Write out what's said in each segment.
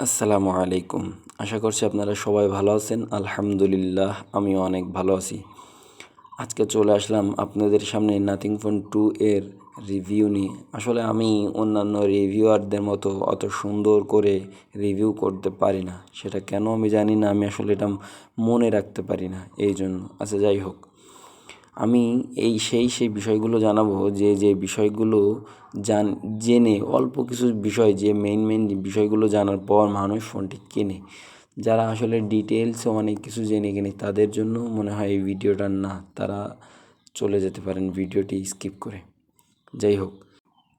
আসসালামু আলাইকুম। আশা করছি আপনারা সবাই ভালো আছেন। আলহামদুলিল্লাহ আমিও অনেক ভালো আছি। আজকে চলে আসলাম আপনাদের সামনে নাথিং ফোন 2 এর রিভিউ নিয়ে। আসলে আমি অন্যান্য রিভিউয়ারদের মতো অত সুন্দর করে রিভিউ করতে পারি না। সেটা কেন আমি জানি না, আমি আসলে এটা মনে রাখতে পারি না, এই জন্য। আচ্ছা, যাই হোক, আমি সেই বিষয়গুলো জানাবো যে বিষয়গুলো জেনে অল্প কিছু বিষয়, যে মেইন বিষয়গুলো জানার পর মানুষ ফোনটি কেনে। যারা আসলে ডিটেলসে অনেক কিছু জেনে কিনে, তাদের জন্য মনে হয় এই ভিডিওটা না, তারা চলে যেতে পারেন ভিডিওটি স্কিপ করে। যাই হোক,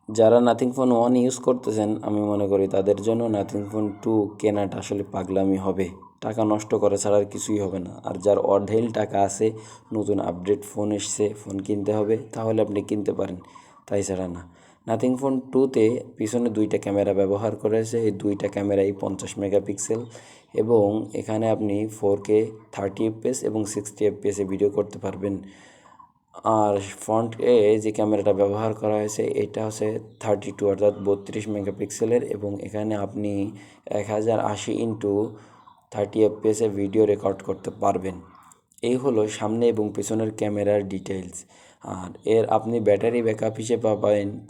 যারা নাথিং ফোন 1 ইউজ করতেছেন, আমি মনে করি তাদের জন্য নাথিং ফোন 2 কেনাটা আসলে পাগলামি হবে। টাকা নষ্ট করা ছাড়া আর কিছুই হবে না। আর যার অঢেল টাকা আছে, নতুন আপডেট ফোন এসছে, ফোন কিনতে হবে, তাহলে আপনি কিনতে পারেন, তাই ছাড়া না। নাথিং ফোন 2তে পিছনে 2টা ক্যামেরা ব্যবহার করেছে। এই 2টা ক্যামেরাই 50 মেগাপিক্সেল, এবং এখানে আপনি 4K 30 এফপিএস এবং 60 এফপিএসে ভিডিও করতে পারবেন। আর ফ্রন্টে যে ক্যামেরাটা ব্যবহার করা হয়েছে, এটা হচ্ছে 32 অর্থাৎ 32 মেগাপিক্সেলের, এবং এখানে আপনি 1080x30 এফপিএসে ভিডিও রেকর্ড করতে পারবেন। এই হলো সামনে এবং পেছনের ক্যামেরার ডিটেইলস। আর আপনি ব্যাটারি ব্যাকআপ হিসেবে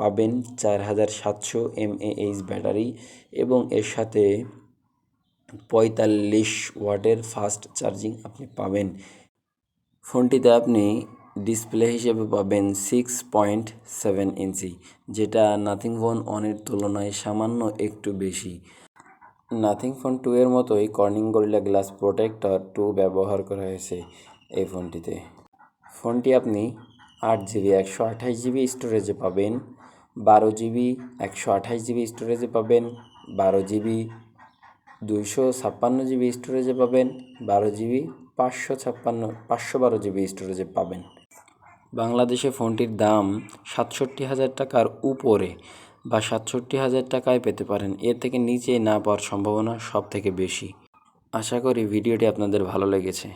পাবেন 4700 mAh ব্যাটারি, এবং এর সাথে 45 ওয়াটের ফাস্ট চার্জিং আপনি পাবেন। ফোনটিতে আপনি ডিসপ্লে হিসেবে পাবেন 6.7 ইঞ্চি, যেটা নাথিং ফোন 1-এর তুলনায় সামান্য একটু বেশি। নাথিং ফোন 2 এর মতোই কর্নিং গরিলা গ্লাস প্রোটেক্টর 2 ব্যবহার করা হয়েছে এই ফোনটিতে। ফোনটি আপনি 8GB 128GB স্টোরেজে পাবেন, 12GB 128GB স্টোরেজে পাবেন, 12GB 256GB স্টোরেজে পাবেন, 12GB 512GB স্টোরেজে পাবেন। বাংলাদেশে ফোনটির দাম 67,000 টাকার উপরে বা 67,000 টাকায় পেতে পারেন। এর থেকে নিচে না পাওয়ার সম্ভাবনা সব থেকে বেশি। আশা করি ভিডিওটি আপনাদের ভালো লেগেছে।